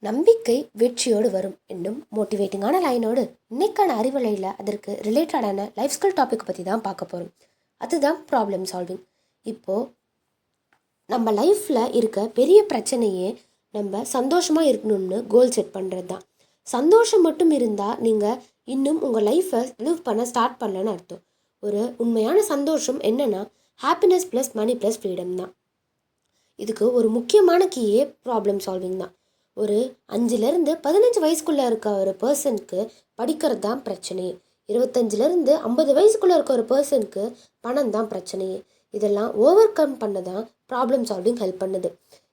நம்பிக்கை வெற்றியோடு வரும் என்னும் மோட்டிவேட்டிங்கான லைனோடு இன்னைக்கான அறிவலையில் அதற்கு ரிலேட்டடான லைஃப் ஸ்கில் டாபிக் பற்றி தான் பார்க்க போகிறோம். அதுதான் ப்ராப்ளம் சால்விங். இப்போது நம்ம லைஃப்பில் இருக்க பெரிய பிரச்சனையே நம்ம சந்தோஷமாக இருக்கணும்னு கோல் செட் பண்ணுறது தான். சந்தோஷம் மட்டும் இருந்தால் நீங்கள் இன்னும் உங்கள் லைஃப்பை லிவ் பண்ண ஸ்டார்ட் பண்ணலன்னு அர்த்தம். ஒரு உண்மையான சந்தோஷம் என்னென்னா ஹாப்பினஸ் ப்ளஸ் மணி ப்ளஸ் ஃப்ரீடம் தான். இதுக்கு ஒரு முக்கியமான கீயே ப்ராப்ளம் சால்விங் தான். ஒரு 5லேருந்து 15 வயசுக்குள்ளே இருக்க ஒரு பர்சனுக்கு படிக்கிறது தான் பிரச்சனையே. 25லேருந்து 50 வயசுக்குள்ளே இருக்க ஒரு பர்சனுக்கு பணம் தான் பிரச்சனையே. இதெல்லாம் ஓவர் கம் பண்ண தான் ப்ராப்ளம் சால்விங் ஹெல்ப் பண்ணுது.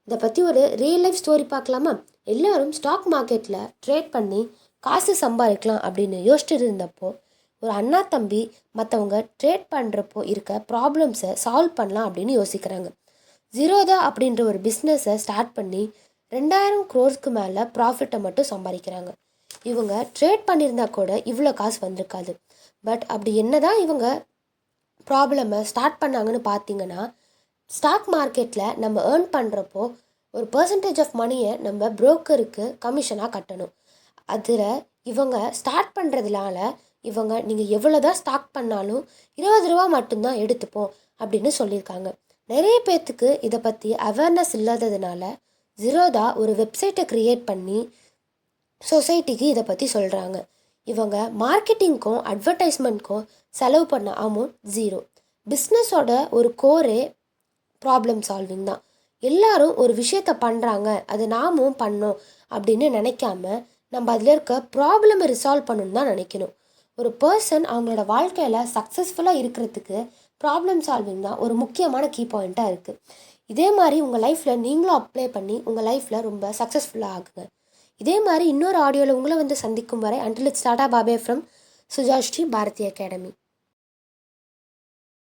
இதை பற்றி ஒரு ரியல் லைஃப் ஸ்டோரி பார்க்கலாமா? எல்லோரும் ஸ்டாக் மார்க்கெட்டில் ட்ரேட் பண்ணி காசு சம்பாதிக்கலாம் அப்படின்னு யோசிச்சுட்டு இருந்தப்போ ஒரு அண்ணா தம்பி மற்றவங்க ட்ரேட் பண்ணுறப்போ இருக்க ப்ராப்ளம்ஸை சால்வ் பண்ணலாம் அப்படின்னு யோசிக்கிறாங்க. ஜீரோதா அப்படின்ற ஒரு பிஸ்னஸை ஸ்டார்ட் பண்ணி 2000 crores மேலே ப்ராஃபிட்டை மட்டும் சம்பாதிக்கிறாங்க. இவங்க ட்ரேட் பண்ணியிருந்தா கூட இவ்வளோ காசு வந்திருக்காது. பட் அப்படி என்ன தான் இவங்க ப்ராப்ளமை ஸ்டார்ட் பண்ணாங்கன்னு பார்த்தீங்கன்னா, ஸ்டாக் மார்க்கெட்டில் நம்ம ஏர்ன் பண்ணுறப்போ ஒரு பர்சன்டேஜ் ஆஃப் மணியை நம்ம புரோக்கருக்கு கமிஷனாக கட்டணும். அதில் இவங்க ஸ்டார்ட் பண்ணுறதுனால இவங்க நீங்கள் எவ்வளோ தான் ஸ்டாக் பண்ணாலும் 20 ரூபா மட்டும்தான் எடுத்துப்போம் அப்படின்னு சொல்லியிருக்காங்க. நிறைய பேர்த்துக்கு இதை பற்றி அவேர்னஸ் இல்லாததுனால ஜீரோதா ஒரு வெப்சைட்டை க்ரியேட் பண்ணி சொசைட்டிக்கு இதை பற்றி சொல்கிறாங்க. இவங்க மார்க்கெட்டிங்க்கும் அட்வர்டைஸ்மெண்ட்க்கும் செலவு பண்ண அமௌண்ட் 0. பிஸ்னஸோட ஒரு கோரே ப்ராப்ளம் சால்விங் தான். எல்லாரும் ஒரு விஷயத்தை பண்ணுறாங்க, அது நாமும் பண்ணோம் அப்படின்னு நினைக்காம நம்ம அதில் இருக்க ப்ராப்ளமை ரிசால்வ் பண்ணணும்னு தான் நினைக்கணும். ஒரு பர்சன் அவங்களோட வாழ்க்கையில் சக்ஸஸ்ஃபுல்லாக இருக்கிறதுக்கு ப்ராப்ளம் சால்விங் தான் ஒரு முக்கியமான கீ பாயிண்ட்டாக இருக்குது. இதே மாதிரி உங்கள் லைஃப்பில் நீங்களும் அப்ளை பண்ணி உங்கள் லைஃப்பில் ரொம்ப சக்ஸஸ்ஃபுல்லாக ஆகுங்க. இதே மாதிரி இன்னொரு ஆடியோவில் உங்களை வந்து சந்திக்கும் வரை until it's tata bye bye from Sujashree Bharathi academy.